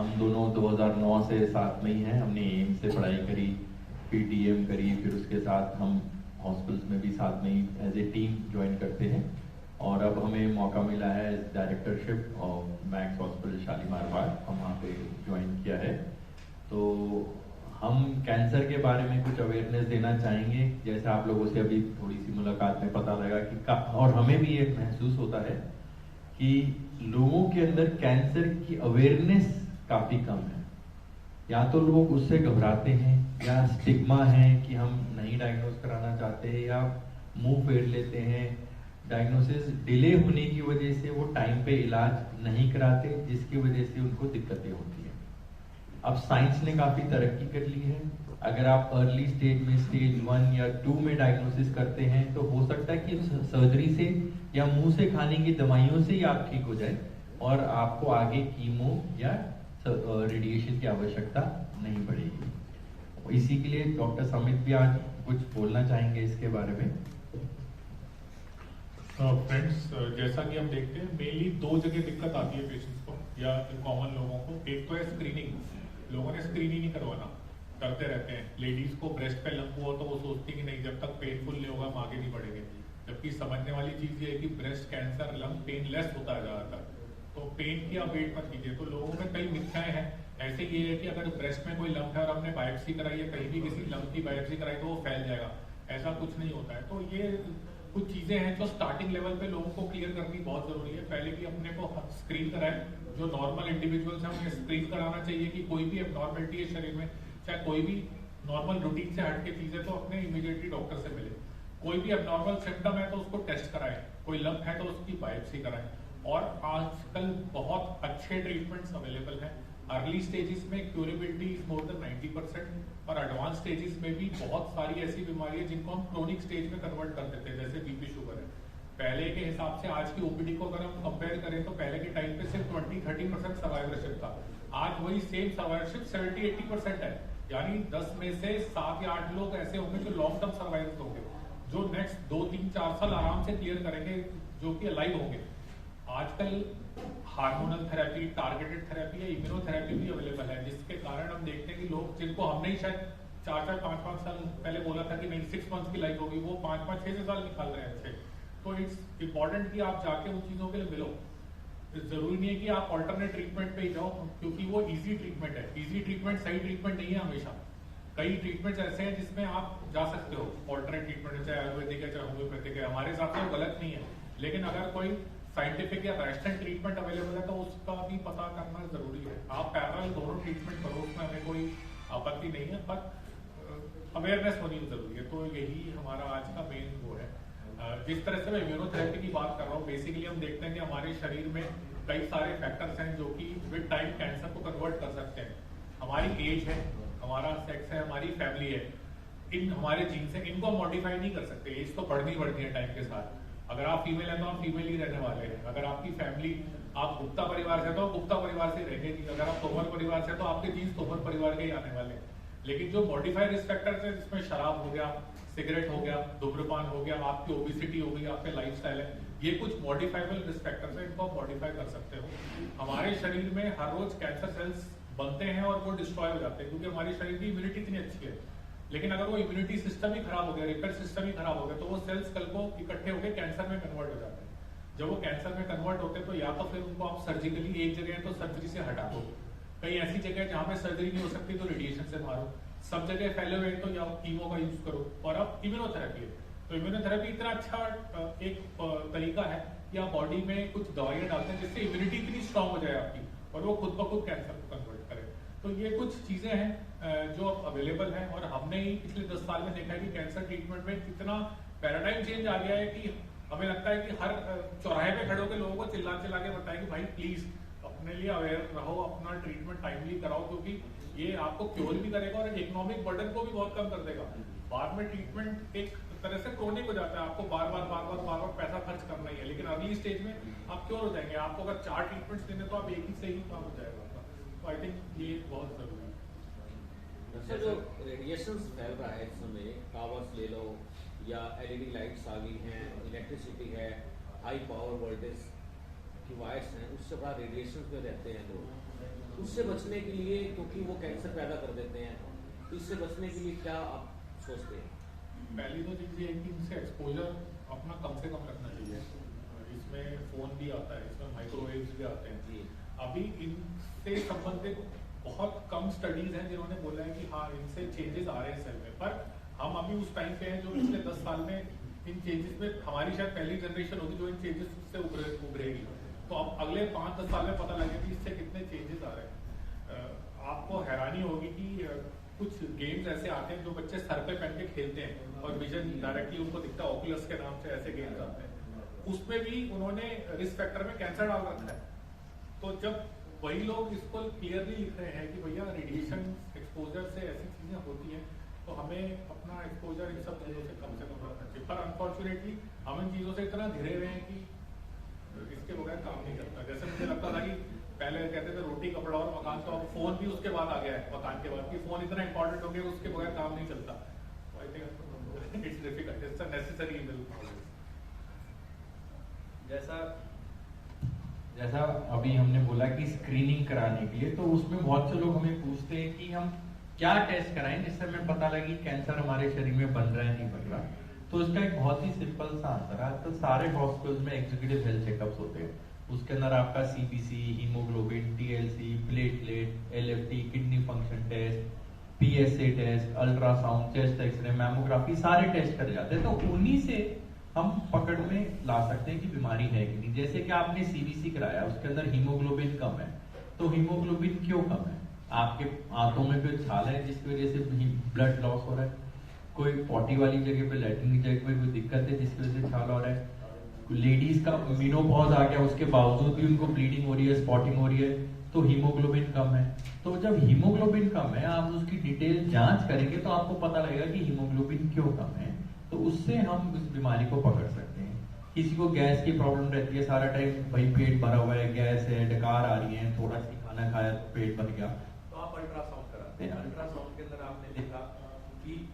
हम दोनों 2009 से साथ में ही हैं। हमने एम से पढ़ाई करी, फिर डीएम करी, फिर उसके साथ हम हॉस्पिटल्स में भी साथ में ही एज ए टीम ज्वाइन करते हैं। और अब हमें मौका मिला है डायरेक्टरशिप और मैक्स हॉस्पिटल शालीमार बाग, हम वहाँ पे ज्वाइन किया है। तो हम कैंसर के बारे में कुछ अवेयरनेस देना चाहेंगे। जैसे आप लोगों से अभी थोड़ी सी मुलाकात में पता लगा कि और हमें भी ये महसूस होता है कि लोगों के अंदर कैंसर की अवेयरनेस काफ़ी कम है। या तो लोग उससे घबराते हैं, या स्टिग्मा है कि हम नहीं डायग्नोस कराना चाहते, या मुंह फेर लेते हैं। डायग्नोसिस डिले होने की वजह से वो टाइम पे इलाज नहीं कराते, जिसकी वजह से उनको दिक्कतें होती हैं। अब साइंस ने काफ़ी तरक्की कर ली है। अगर आप अर्ली स्टेज में स्टेज 1 या 2 में डायग्नोसिस करते हैं तो हो सकता है कि सर्जरी से या मुंह से खाने की दवाइयों से ही आप ठीक हो जाए और आपको आगे कीमो या रेडिएशन की आवश्यकता नहीं पड़ेगी। इसी के लिए डॉक्टर समित भी आज कुछ बोलना चाहेंगे इसके बारे में। फ्रेंड्स, जैसा कि हम देखते हैं मेनली 2 जगह दिक्कत आती है पेशेंट्स को या कॉमन लोगों को। एक तो है स्क्रीनिंग, लोगों ने स्क्रीन ही नहीं करवाना, करते रहते हैं। लेडीज को ब्रेस्ट पे लंप हुआ तो वो सोचती कि नहीं, जब तक पेनफुल नहीं होगा हम आगे नहीं बढ़ेंगे। जबकि समझने वाली चीज ये है कि ब्रेस्ट कैंसर लंप पेनलेस होता है ज़्यादातर, तो पेन की आप वेट मत कीजिए। तो लोगों में कई मिथ्याएं हैं। ऐसे ये है कि अगर ब्रेस्ट में कोई लंप है और हमने बायोप्सी कराई है, कहीं भी किसी लंप की बायोप्सी कराई तो वो फैल जाएगा, ऐसा कुछ नहीं होता है। तो ये कुछ चीजें हैं जो स्टार्टिंग लेवल पे लोगों को क्लियर करनी बहुत जरूरी है। पहले कि अपने को स्क्रीन कराएं, जो नॉर्मल इंडिविजुअल्स हैं उन्हें स्क्रीन कराना चाहिए कि कोई भी एबनॉर्मलिटी है शरीर में, चाहे कोई भी नॉर्मल रूटीन से हटके चीज है तो अपने इमीडिएटली डॉक्टर से मिले। कोई भी एबनॉर्मल सिम्टम है तो उसको टेस्ट कराएं, कोई लंप है तो उसकी बायोप्सी कराएं। और आजकल बहुत अच्छे ट्रीटमेंट्स अवेलेबल हैं। अर्ली स्टेजेस में क्यूरेबिलिटी इज मोर देन 90% और एडवांस स्टेजेस में भी बहुत सारी ऐसी बीमारी है जिनको हम क्रोनिक स्टेज में कन्वर्ट कर देते हैं, जैसे बीपी शुगर है। पहले के हिसाब से आज की ओपीडी को अगर हम कंपेयर करें तो पहले के टाइम पे सिर्फ 20-30% सर्वाइवरशिप था। आज वही सेम सर्वाइवरशिप 70-80% है। यानी 10 में से 7 या 8 लोग ऐसे होंगे जो लॉन्ग टर्म सर्वाइवर्स होंगे, जो नेक्स्ट 2-3-4 साल आराम से क्लियर करेंगे, जो कि अलाइव होंगे। आजकल हार्मोनल थेरेपी, टारगेटेड थेरेपी या इम्यूनोथेरेपी भी अवेलेबल है, जिसके कारण हम देखते हैं कि लोग जिनको हमने ही शायद 4-4, 5-5 साल पहले बोला था कि नहीं 6 मंथ्स की लाइफ होगी, वो 5-5, 6 साल निकाल रहे हैं अच्छे। तो इट्स इम्पॉर्टेंट कि आप जाके उन चीजों के लिए मिलो। जरूरी नहीं है कि आप ऑल्टरनेट ट्रीटमेंट पे ही जाओ, क्योंकि वो इजी ट्रीटमेंट है। इजी ट्रीटमेंट सही ट्रीटमेंट नहीं है हमेशा। कई ट्रीटमेंट्स ऐसे हैं जिसमें आप जा सकते हो, ऑल्टरनेट ट्रीटमेंट, चाहे आयुर्वेदिक है चाहे होम्योपैथिक है, हमारे हिसाब से वो गलत नहीं है। लेकिन अगर कोई साइंटिफिक या रैशनल ट्रीटमेंट अवेलेबल है तो उसका भी पता करना जरूरी है। आप पैरेलल दोनों ट्रीटमेंट करो, उसमें हमें कोई आपत्ति नहीं है, पर अवेयरनेस होनी जरूरी है। तो यही हमारा आज का मेन वो है। जिस तरह से मैं इम्यूनोथेरेपी की बात कर रहा हूँ, बेसिकली हम देखते हैं कि हमारे शरीर में कई सारे फैक्टर्स हैं जो कि विद टाइम कैंसर को कन्वर्ट कर सकते हैं। हमारी एज है, हमारा सेक्स है, हमारी फैमिली है, इन हमारे जीन्स हैं, इनको हम मॉडिफाई नहीं कर सकते। एज तो बढ़नी बढ़ती है टाइम के साथ। अगर आप फीमेल हैं तो आप फीमेल ही रहने वाले हैं। अगर आपकी फैमिली, आप गुप्ता परिवार से तो आप गुप्ता परिवार से रहेंगे नहीं। अगर आप तोमर परिवार से तो आपके जीन्स तोमर परिवार के ही आने वाले हैं। लेकिन जो मॉडिफाइड रिस्क फैक्टर्स हैं, जिसमें शराब हो गया, सिगरेट हो गया, धूम्रपान हो गया, आपकी ओबेसिटी हो गई, आपके लाइफस्टाइल है, ये कुछ मॉडिफाइबल रिस्क फैक्टर्स हैं, इनको आप मॉडिफाई कर सकते हो। हमारे शरीर में हर रोज कैंसर सेल्स बनते हैं और वो डिस्ट्रॉय हो जाते हैं, क्योंकि हमारे शरीर की इम्यूनिटी इतनी अच्छी है। लेकिन अगर वो इम्यूनिटी सिस्टम ही खराब हो गया, रिपेयर सिस्टम ही खराब हो गया, तो वो सेल्स कल को इकट्ठे होकर कैंसर में कन्वर्ट हो जाते हैं। जब वो कैंसर में कन्वर्ट होते हैं तो या तो फिर उनको आप सर्जिकली, एक जगह है तो सर्जरी से हटा दो, कहीं ऐसी जगह जहां पे सर्जरी नहीं हो सकती तो रेडिएशन से मारो, सब जगह फैले हुए तो या कीमो का यूज करो। और अब इम्यूनोथेरेपी है, तो इम्यूनोथेरेपी इतना अच्छा एक तरीका है कि आप बॉडी में कुछ दवाइयां डालते हैं जिससे इम्यूनिटी इतनी स्ट्रांग हो जाए आपकी और वो खुद ब खुद कैंसर को कन्वर्ट करे। तो ये कुछ चीजें हैं जो अब अवेलेबल हैं, और हमने ही पिछले 10 साल में देखा है कि कैंसर ट्रीटमेंट में कितना पैराडाइम चेंज आ गया है कि हमें लगता है कि हर चौराहे पे खड़े होकर लोगों को चिल्ला चिल्ला के बताएं कि भाई प्लीज अपने लिए अवेयर रहो, अपना ट्रीटमेंट टाइमली कराओ, क्योंकि ये आपको क्योर भी करेगा और इकोनॉमिक बर्डन को भी बहुत कम कर देगा। बाद में ट्रीटमेंट एक तरह से क्रोनिक हो जाता है, आपको बार बार पैसा खर्च करना ही है। लेकिन अर्ली स्टेज में आप क्योर हो जाएंगे। आपको अगर 4 ट्रीटमेंट्स देने तो आप एक ही से ही काम हो जाएगा। तो आई थिंक ये बहुत जरूरी है। सर, जो रेडिएशंस फैल रहा है इस समय, टावर्स ले लो या एलईडी लाइट्स आ गई हैं, इलेक्ट्रिसिटी है, हाई पावर वोल्टेज की वायर्स हैं, उससे बड़ा रेडिएशन में रहते हैं लोग, उससे बचने के लिए, क्योंकि वो कैंसर पैदा कर देते हैं, तो इससे बचने के लिए क्या आप सोचते हैं? पहली तो चीज़ ये है कि इनसे एक्सपोजर अपना कम से कम रखना चाहिए। इसमें फ़ोन भी आता है, इसमें माइक्रोवेव्स भी आते हैं जी। अभी इनसे संबंधित बहुत कम स्टडीज हैं जिन्होंने बोला है कि हाँ इनसे चेंजेस आ रहे हैं सेल में, पर हम अभी उस टाइम पे हैं जो पिछले 10 साल में इन चेंजेस में हमारी शायद पहली जनरेशन होगी जो इन चेंजेस से उभरेगी। तो अब अगले 5-10 साल में पता लगेगा कि इससे कितने चेंजेस आ रहे हैं। आपको हैरानी होगी कि कुछ गेम्स ऐसे आते हैं जो बच्चे सर पे पहन के खेलते हैं और विजन डायरेक्टली उनको दिखता है, ओकुलस के नाम से ऐसे गेम्स आते हैं, उसमें भी उन्होंने रिस्क फैक्टर में कैंसर डाल रखा है। तो जब वही लोग इसको क्लियरली लिख रहे हैं कि भैया रेडिएशन एक्सपोजर से ऐसी चीजें होती हैं, तो हमें अपना एक्सपोजर इन सब चीजों से कम रखना चाहिए। पर अनफॉर्चुनेटली हम इन चीजों से इतना घिरे हुए हैं कि इसके बगैर काम नहीं करता। जैसे मुझे लगता था कि पहले कहते थे रोटी कपड़ा और मकान, तो अब फोन भी उसके बाद आ गया है, मकान के बाद, कि फोन इतना इंपॉर्टेंट हो गया उसके बगैर काम नहीं चलता। I think it's difficult, it's a necessary evil. जैसा अभी हमने बोला कि स्क्रीनिंग कराने के लिए, तो उसमें बहुत से लोग हमें पूछते हैं कि हम क्या टेस्ट कराएं जिससे हमें पता लगे कैंसर हमारे शरीर में बन रहा है नहीं बन रहा। तो इसका एक बहुत ही सिंपल सा आंसर है। तो सारे हॉस्पिटल्स में एग्जीक्यूटिव हेल्थ चेकअप्स होते हैं, उसके अंदर आपका CBC, haemoglobin, TLC, platelet, LFT, kidney function test, PSA test, ultrasound, chest X-ray, mammography, सारे टेस्ट करे जाते हैं। तो उन्हीं से हम पकड़ में ला सकते हैं कि बीमारी है कि नहीं। जैसे कि आपने सीबीसी कराया, उसके अंदर हीमोग्लोबिन कम है, तो हीमोग्लोबिन क्यों कम है? आपके आंतों में कोई छाल है जिसकी वजह से ब्लड लॉस हो रहा है, कोई पॉटी वाली जगह पे, लैट्रिन की जगह पे कोई दिक्कत है जिसकी वजह से छाल हो रहा है, लेडीज का मेनोपॉज आ गया उसके बावजूद भी उनको ब्लीडिंग हो रही है, स्पॉटिंग हो रही है, तो हीमोग्लोबिन कम है। तो जब हीमोग्लोबिन कम है, आप उसकी डिटेल जांच करेंगे तो आपको पता लगेगा कि हीमोग्लोबिन क्यों कम है, तो उससे हम इस बीमारी को पकड़ सकते हैं। किसी को गैस की प्रॉब्लम रहती है, सारा टाइम भाई पेट भरा हुआ है, गैस है, डकार आ रही है, थोड़ा सी खाना खाया तो पेट भर गया, तो आप अल्ट्रासाउंड कराते हैं। अल्ट्रासाउंड के अंदर आपने देखा कि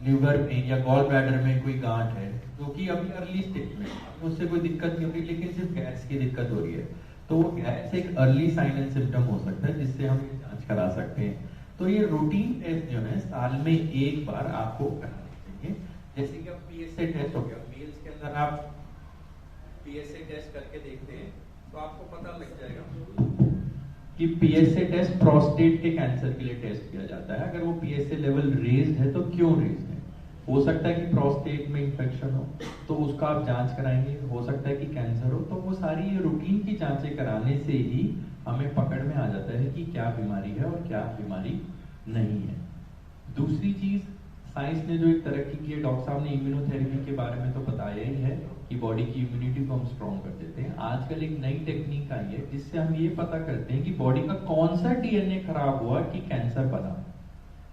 लीवर में या गॉल ब्लैडर में कोई गांठ है, जो कि अभी अर्ली स्टेज में, उससे कोई दिक्कत नहीं हो रही, लेकिन सिर्फ गैस की दिक्कत हो रही है, तो वो गैस एक अर्ली साइन एंड सिम्टम हो सकता है जिससे हम ये जांच करा सकते हैं। तो ये रूटीन टेस्ट जो है साल में एक बार आपको कराने चाहिए। जैसे कि अब पीएसए टेस्ट हो गया, मेल्स के अंदर आप पीएसए टेस्ट करके देखते हैं तो आपको पता लग जाएगा कि पीएसए टेस्ट प्रोस्टेट के कैंसर के लिए टेस्ट किया जाता है। अगर वो पीएसए लेवल रेज्ड है तो क्यों रेज्ड है? हो सकता है कि प्रोस्टेट में इंफेक्शन हो, तो उसका आप जांच कराएंगे, हो सकता है कि कैंसर हो, तो वो सारी रूटीन की जांचें कराने से ही हमें पकड़ में आ जाता है कि क्या बीमारी है और क्या बीमारी नहीं है। दूसरी चीज, साइंस ने जो एक तरक्की की है, डॉक्टर साहब ने इम्यूनोथेरेपी के बारे में तो बताया ही है कि बॉडी की इम्यूनिटी को हम स्ट्रॉन्ग कर देते हैं। आजकल एक नई टेक्निक आई है जिससे हम ये पता करते हैं कि बॉडी का कौन सा डीएनए खराब हुआ कि कैंसर बना।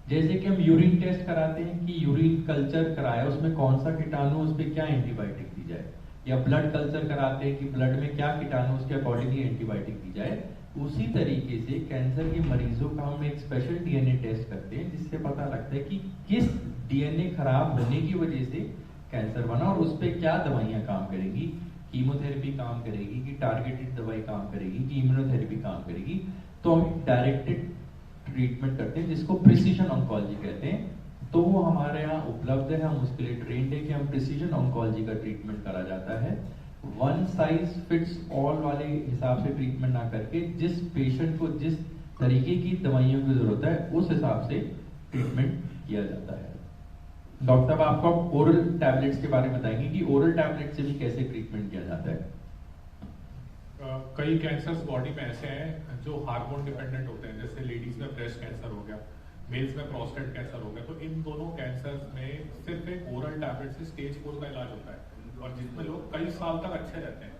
जैसे कि हम यूरिन टेस्ट कराते हैं कि यूरिन कल्चर कराया, उसमें कौन सा कीटाणु, उस पर क्या एंटीबायोटिक दी जाए, या ब्लड कल्चर कराते हैं कि ब्लड में क्या कीटाणु, उसके अकॉर्डिंगली एंटीबायोटिक दी जाए। उसी तरीके से कैंसर के मरीजों का हम एक स्पेशल डीएनए टेस्ट करते हैं जिससे पता लगता है कि किस डीएनए खराब होने की वजह से कैंसर बना और उस पर क्या दवाइयां काम करेगी, कीमोथेरेपी काम करेगी कि टारगेटेड दवाई काम करेगी कि इम्यूनोथेरेपी काम करेगी। तो हम डायरेक्टेड ट्रीटमेंट करते हैं जिसको प्रिसीजन ऑन्कोलॉजी कहते हैं। तो वो हमारे यहाँ उपलब्ध है, हम उसके लिए ट्रेंड है कि हम प्रिसीजन ऑन्कोलॉजी का ट्रीटमेंट करा जाता है। वन साइज फिट्स ऑल वाले हिसाब से ट्रीटमेंट ना करके जिस पेशेंट को जिस तरीके की दवाइयों की जरूरत है उस हिसाब से ट्रीटमेंट किया जाता है। डॉक्टर साहब आपको ओरल टैबलेट्स के बारे में बताएंगे कि ओरल टैबलेट से भी कैसे ट्रीटमेंट किया जाता है। कई कैंसर्स बॉडी में ऐसे हैं जो हार्मोन डिपेंडेंट होते हैं, जैसे लेडीज में ब्रेस्ट कैंसर हो गया, मेल्स में प्रोस्टेट कैंसर हो गया। तो इन दोनों कैंसर्स में सिर्फ एक ओरल टैबलेट से स्टेज 4 का इलाज होता है और जिसमें लोग कई साल तक अच्छे रहते हैं।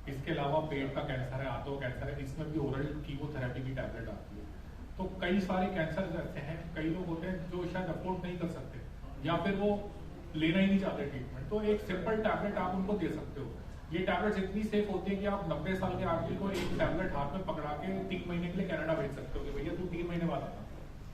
इसके अलावा पेट का कैंसर है, आंतों का कैंसर है, इसमें भी ओरल कीमोथेरेपी की टैबलेट आती है। तो कई सारे कैंसर ऐसे हैं, कई लोग होते हैं जो शायद अफोर्ड नहीं कर सकते या फिर वो लेना ही नहीं चाहते ट्रीटमेंट, तो एक सिंपल टैबलेट आप उनको दे सकते हो। ये टैबलेट्स इतनी सेफ होती है कि आप 90 साल के आदमी को एक टैबलेट हाथ में पकड़ा के 3 महीने के लिए कनाडा भेज सकते हो कि भैया तू 3 महीने बाद आना।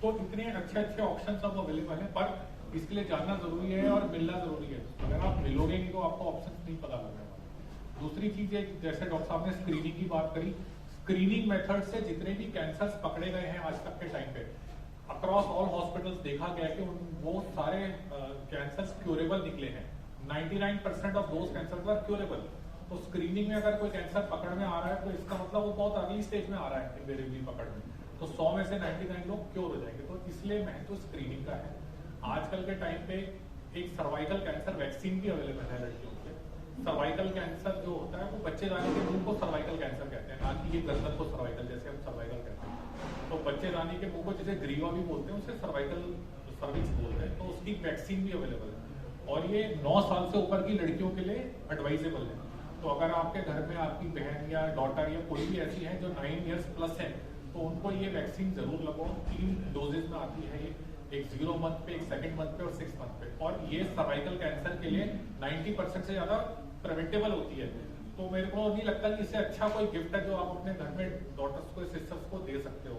तो इतने अच्छे ऑप्शन अब अवेलेबल है, पर इसके लिए जानना जरूरी है और मिलना जरूरी है। अगर आप मिलोगे नहीं तो आपको ऑप्शन नहीं पता लगेगा। दूसरी चीज है, जैसे डॉक्टर साहब ने स्क्रीनिंग की बात करी, स्क्रीनिंग मेथड से जितने भी कैंसर्स पकड़े गए हैं आज तक के टाइम पे अक्रॉस ऑल हॉस्पिटल्स देखा गया कि वो सारे कैंसर्स क्यूरेबल निकले हैं। 99% of those cancer are curable. तो स्क्रीनिंग में अगर कोई कैंसर पकड़ में आ रहा है तो इसका मतलब वो बहुत अर्ली स्टेज में आ रहा है इनवेरिएबली पकड़ में, तो 100 में से 99 लोग क्योर हो जाएंगे। तो इसलिए महत्व स्क्रीनिंग का है। आजकल के टाइम पे एक सर्वाइकल कैंसर वैक्सीन भी अवेलेबल है लड़कियों के। सर्वाइकल कैंसर जो होता है वो बच्चे जाने के मुंह को सर्वाइकल कैंसर कहते हैं, ना कि ये गर्दन को सर्वाइकल जैसे हम सर्वाइकल कहते हैं। तो बच्चे जाने के मुंह को जैसे ग्रीवा भी बोलते हैं उसे सर्वाइकल सर्विक्स बोलते हैं। तो उसकी वैक्सीन भी अवेलेबल है और ये 9 साल से ऊपर की लड़कियों के लिए एडवाइजेबल है। तो अगर आपके घर में आपकी बहन या डॉटर या कोई भी ऐसी है जो 9 इयर्स प्लस है तो उनको ये वैक्सीन जरूर लगवाओ। 3 डोजेज में आती है ये, एक 0 मंथ पे, एक 2nd मंथ पे और 6 मंथ पे। और ये सर्वाइकल कैंसर के लिए 90% से ज्यादा प्रिवेंटेबल होती है। तो मेरे को नहीं लगता कि इससे अच्छा कोई गिफ्ट है जो आप अपने घर में डॉटर्स को, सिस्टर्स को दे सकते हो।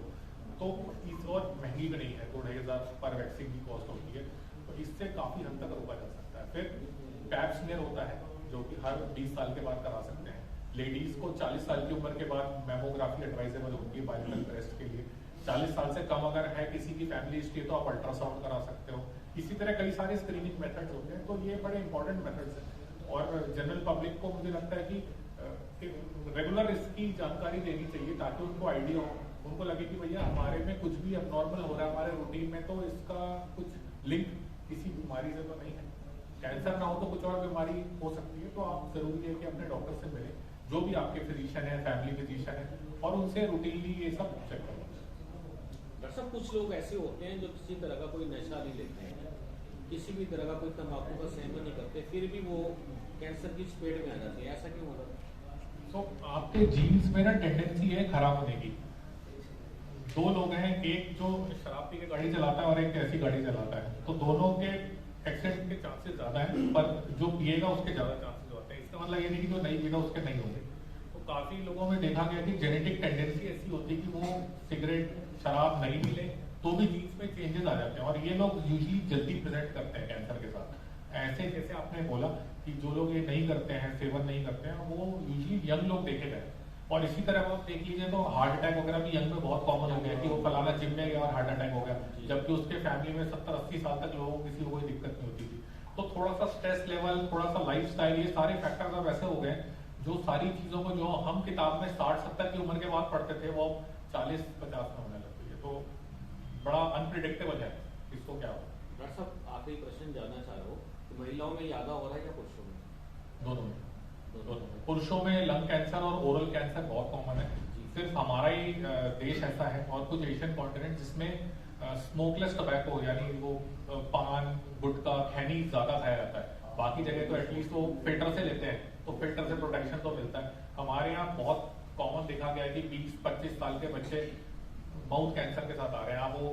तो इस और महंगी भी नहीं है, 2-2,500 पर वैक्सीन की कॉस्ट होती है। तो इससे काफी हद तक रोका जा सकता है। फिर पैप स्मीयर होता है जो कि हर 20 साल के बाद करा सकते हैं। लेडीज को 40 साल की उम्र के बाद मैमोग्राफी एडवाइजेबल होती है बायोमेट्रिक ब्रेस्ट के लिए। 40 साल से कम अगर है किसी की फैमिली हिस्ट्री तो आप अल्ट्रासाउंड करा सकते हो। इसी तरह कई सारे स्क्रीनिंग मेथड्स होते हैं। तो ये बड़े इंपॉर्टेंट मेथड्स हैं और जनरल पब्लिक को मुझे लगता है कि रेगुलर इसकी जानकारी देनी चाहिए ताकि उनको आइडिया हो, उनको लगे कि भैया हमारे में कुछ भी अबनॉर्मल हो रहा है हमारे रूटीन में, तो इसका कुछ लिंक किसी बीमारी से तो नहीं है। कैंसर ना हो तो कुछ और बीमारी हो सकती है। तो आप जरूरी है कि अपने डॉक्टर से मिलें, जो भी आपके फिजिशियन है, फैमिली फिजिशियन है, और उनसे रूटीनली ये सब चेक करो। डॉक्टर साहब कुछ लोग ऐसे होते हैं जो किसी तरह का कोई नशा नहीं लेते हैं, किसी भी तरह का कोई तंबाकू का सेवन नहीं करते, फिर भी वो कैंसर की चपेट में आ जाते हैं, ऐसा क्यों हो रहा है? तो आपके जीन्स में ना टेंडेंसी है खराब होने की। 2 लोग हैं, एक जो शराब पी के गाड़ी चलाता है और एक ऐसी गाड़ी चलाता है, तो दोनों के एक्सीडेंट के चांसेस ज्यादा हैं, पर जो पिएगा उसके ज्यादा चांसेस होते हैं। इसका मतलब ये नहीं कि जो नहीं पिएगा उसके नहीं होंगे। तो काफी लोगों में देखा गया कि जेनेटिक टेंडेंसी ऐसी होती है कि वो सिगरेट शराब नहीं मिले तो भी जीन्स में चेंजेस आ जाते हैं और ये लोग यूजली जल्दी प्रेजेंट करते हैं कैंसर के साथ। ऐसे जैसे आपने बोला कि जो लोग ये नहीं करते हैं, सेवन नहीं करते हैं, वो यूजली यंग लोग देखे गए। और इसी तरह आप देख लीजिए तो हार्ट अटैक वगैरह भी यंग में बहुत कॉमन हो गया कि वो फलाना जिम में गया और हार्ट अटैक हो गया, जबकि उसके फैमिली में 70-80 साल तक लोगों को किसी को कोई दिक्कत नहीं होती थी। तो थोड़ा सा स्ट्रेस लेवल, थोड़ा सा लाइफस्टाइल, ये सारे फैक्टर्स अब ऐसे हो गए जो सारी चीजों को जो हम किताब में 60-70 की उम्र के बाद पढ़ते थे वो 40-50 में होने लगती है। तो बड़ा अनप्रिडिक्टेबल है इसको क्या हो। डॉक्टर साहब आखिरी प्रश्न जानना चाह रहा हूँ कि महिलाओं में ज्यादा हो रहा है या पुरुषों में? दोनों में। पुरुषों में लंग कैंसर और ओरल कैंसर बहुत कॉमन है। सिर्फ हमारा ही देश ऐसा है और कुछ एशियन कॉन्टिनेंट जिसमें स्मोकलेस टोबैको यानी वो पान, गुटखा, खैनी ज्यादा खाया जाता है। बाकी जगह तो एटलीस्ट वो फिल्टर से लेते हैं तो फिल्टर से प्रोटेक्शन तो मिलता है। हमारे यहाँ बहुत कॉमन देखा गया है कि 20-25 साल के बच्चे माउथ कैंसर के साथ आ रहे हैं। आप वो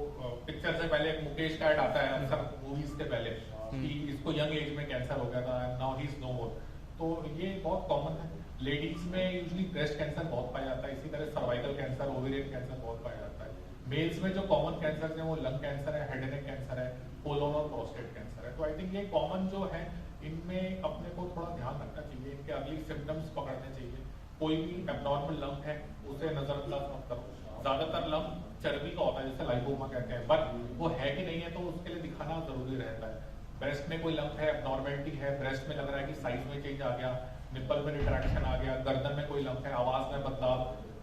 पिक्चर से पहले एक मुकेश का एड आता है अक्सर मूवीज के पहले कि इसको यंग एज में कैंसर हो गया था, नाउ ही इज नो मोर। तो ये बहुत कॉमन है। लेडीज में यूजली ब्रेस्ट कैंसर बहुत पाया जाता है, इसी तरह सर्वाइकल कैंसर, ओवेरियन कैंसर बहुत पाया जाता है। मेल्स में जो कॉमन कैंसर है वो लंग कैंसर है, हेड एंड नेक कैंसर है, कोलोन और प्रोस्टेट कैंसर है। तो आई थिंक ये कॉमन जो है इनमें अपने को थोड़ा ध्यान रखना चाहिए, इनके अर्ली सिम्टम्स पकड़ने चाहिए। कोई भी एब्नॉर्मल लंग है उसे नजरअंदाज मत करो। ज्यादातर लंग चर्बी का होता है जिसे लाइपोमा कहते हैं, बट वो है कि नहीं है तो उसके लिए दिखाना जरूरी रहता है। ब्रेस्ट में कोई लंग है, एब्नॉर्मेलिटी है, ब्रेस्ट में लग रहा है कि साइज में चेंज आ गया, निप्पल में रिट्रैक्शन आ गया, गर्दन में कोई लंग है, आवाज में बदलाव,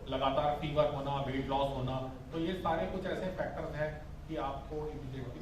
लगातार फीवर होना, वेट लॉस होना, तो ये सारे कुछ ऐसे फैक्टर्स हैं कि आपको इमीडिएटली